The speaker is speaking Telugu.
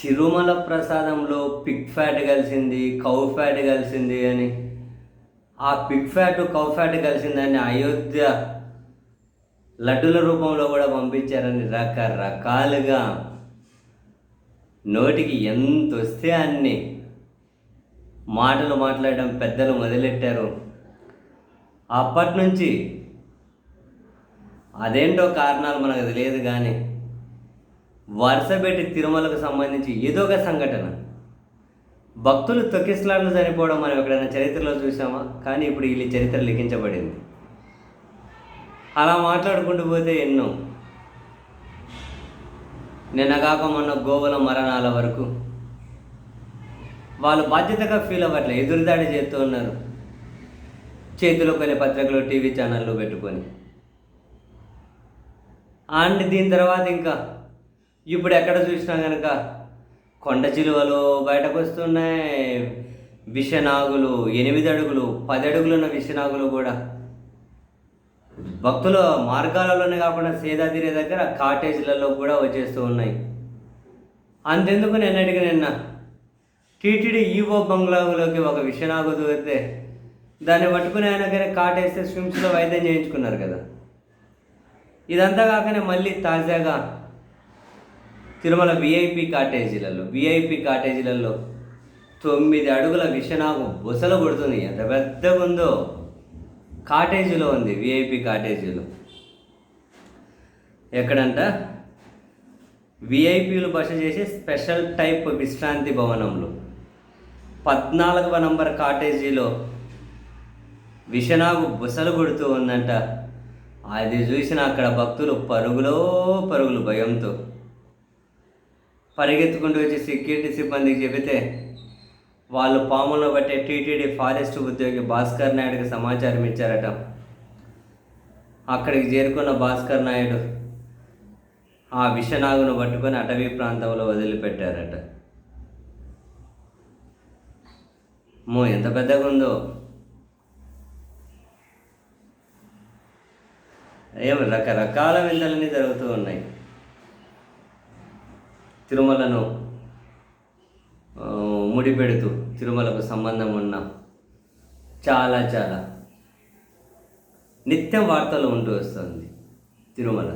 తిరుమల ప్రసాదంలో పిగ్ ఫ్యాట్ కలిసింది, కౌ ఫ్యాట్ కలిసింది అని, ఆ పిగ్ ఫ్యాట్, కౌ ఫ్యాట్ కలిసిందని అయోధ్య లడ్డుల రూపంలో కూడా పంపించారని రకరకాలుగా నోటికి ఎంత వస్తే అన్ని మాటలు మాట్లాడడం పెద్దలు మొదలెట్టారు. అప్పటి నుంచి అదేంటో కారణాలు మనకు తెలియదు కానీ వరుసపెట్టి తిరుమలకు సంబంధించి ఏదో ఒక సంఘటన, భక్తులు తొక్కిసలాట్లు చనిపోవడం మనం ఎక్కడైనా చరిత్రలో చూసామా? కానీ ఇప్పుడు వీళ్ళ చరిత్ర లిఖించబడింది. అలా మాట్లాడుకుంటూ పోతే ఎన్నో, నిన్నగాక మొన్న గోవుల మరణాల వరకు వాళ్ళు బాధ్యతగా ఫీల్ అవ్వట్లే, ఎదురుదాడి చేస్తూ ఉన్నారు. చేతిలో కొన్ని పత్రికలు, టీవీ ఛానళ్ళు పెట్టుకొని. అండ్ దీని తర్వాత ఇంకా ఇప్పుడు ఎక్కడ చూసినా కనుక కొండ చిలువలు బయటకు వస్తున్నాయి, విషనాగులు, 8 అడుగులు 10 అడుగులున్న విషనాగులు కూడా భక్తుల మార్గాలలోనే కాకుండా సేదాతిరే దగ్గర కాటేజీలలో కూడా వచ్చేస్తూ ఉన్నాయి. అంతెందుకు నిన్న టీటీడీ ఈవో బంగ్లాలోకి ఒక విషనాగు దూరితే దాన్ని పట్టుకుని ఆయనకైనా కాటేస్తే స్విమ్స్లో వైద్యం చేయించుకున్నారు కదా. ఇదంతా కాకనే మళ్ళీ తాజాగా తిరుమల విఐపి కాటేజీలలో 9 అడుగుల విషనాగు బుసలు కొడుతుంది. ఎంత పెద్దగా ఉందో కాటేజీలో ఉంది. విఐపి కాటేజీలో ఎక్కడంట, విఐపీలు బస చేసే స్పెషల్ టైప్ విశ్రాంతి భవనంలో 14వ నంబర్ కాటేజీలో విషనాగు బుసలు కొడుతూ ఉందంట. అది చూసిన అక్కడ భక్తులు పరుగులు భయంతో పరిగెత్తుకుంటూ వచ్చి సెక్యూరిటీ సిబ్బందికి చెబితే వాళ్ళు పాములను బట్టే టీటీడీ ఫారెస్ట్ ఉద్యోగి భాస్కర్ నాయుడుకి సమాచారం ఇచ్చారట. అక్కడికి చేరుకున్న భాస్కర్ నాయుడు ఆ విషనాగును పట్టుకొని అటవీ ప్రాంతంలో వదిలిపెట్టారట. ఎంత పెద్దగా ఉందో. రకరకాల వింతలన్నీ జరుగుతూ ఉన్నాయి. తిరుమలను ముడిపెడుతూ తిరుమలకు సంబంధం ఉన్న చాలా నిత్యం వార్తలు ఉంటూ వస్తుంది తిరుమల.